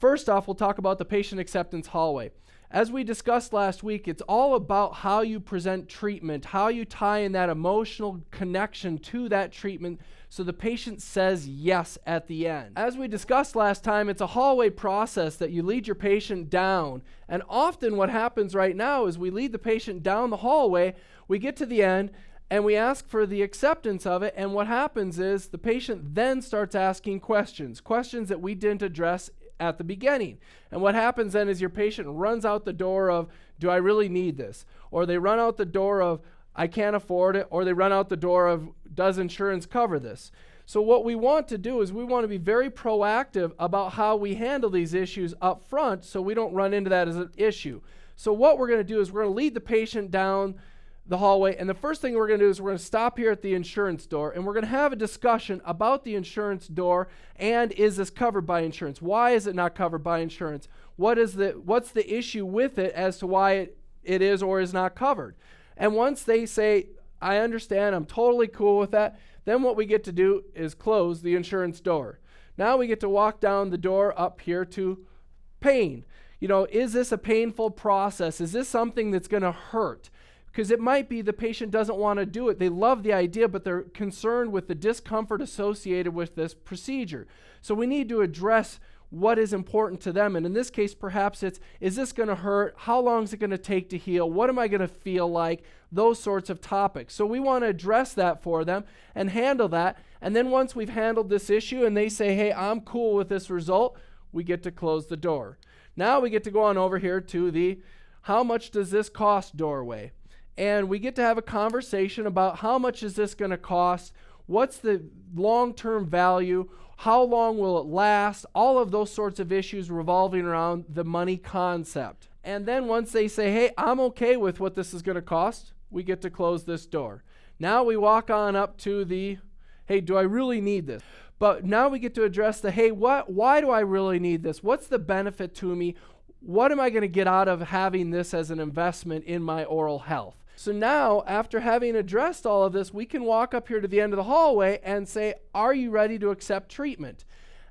First off, we'll talk about the patient acceptance hallway. As we discussed last week, it's all about how you present treatment, how you tie in that emotional connection to that treatment so the patient says yes at the end. As we discussed last time, it's a hallway process that you lead your patient down. And often what happens right now is we lead the patient down the hallway, we get to the end, and we ask for the acceptance of it, and what happens is the patient then starts asking questions that we didn't address at the beginning. And what happens then is your patient runs out the door of, do I really need this? Or they run out the door of, I can't afford it, or they run out the door of, does insurance cover this? So what we want to do is we want to be very proactive about how we handle these issues up front so we don't run into that as an issue. So what we're going to do is we're going to lead the patient down the hallway, and the first thing we're going to do is we're going to stop here at the insurance door, and we're going to have a discussion about the insurance door and is this covered by insurance? Why is it not covered by insurance? What's the issue with it as to why it is or is not covered? And once they say, I understand, I'm totally cool with that, then what we get to do is close the insurance door. Now we get to walk down the door up here to pain. Is this a painful process? Is this something that's going to hurt? Because it might be the patient doesn't want to do it. They love the idea, but they're concerned with the discomfort associated with this procedure. So we need to address what is important to them. And in this case, perhaps it's, is this going to hurt? How long is it going to take to heal? What am I going to feel like? Those sorts of topics. So we want to address that for them and handle that. And then once we've handled this issue and they say, hey, I'm cool with this result, we get to close the door. Now we get to go on over here to the how much does this cost doorway. And we get to have a conversation about how much is this going to cost, what's the long-term value, how long will it last, all of those sorts of issues revolving around the money concept. And then once they say, hey, I'm okay with what this is going to cost, we get to close this door. Now we walk on up to the, hey, do I really need this? But now we get to address the, hey, why do I really need this? What's the benefit to me? What am I going to get out of having this as an investment in my oral health? So now, after having addressed all of this, we can walk up here to the end of the hallway and say, are you ready to accept treatment?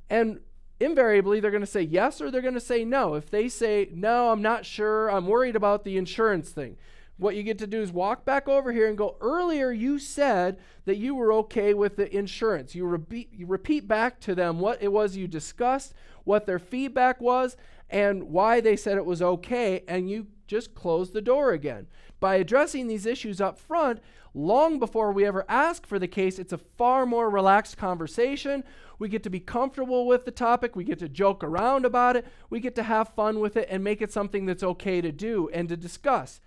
And invariably, they're going to say yes or they're going to say no. If they say, no, I'm not sure, I'm worried about the insurance thing, what you get to do is walk back over here and go, earlier you said that you were okay with the insurance. You repeat back to them what it was you discussed, what their feedback was, and why they said it was okay, and you just close the door again. By addressing these issues up front, long before we ever ask for the case, it's a far more relaxed conversation. We get to be comfortable with the topic. We get to joke around about it. We get to have fun with it and make it something that's okay to do and to discuss.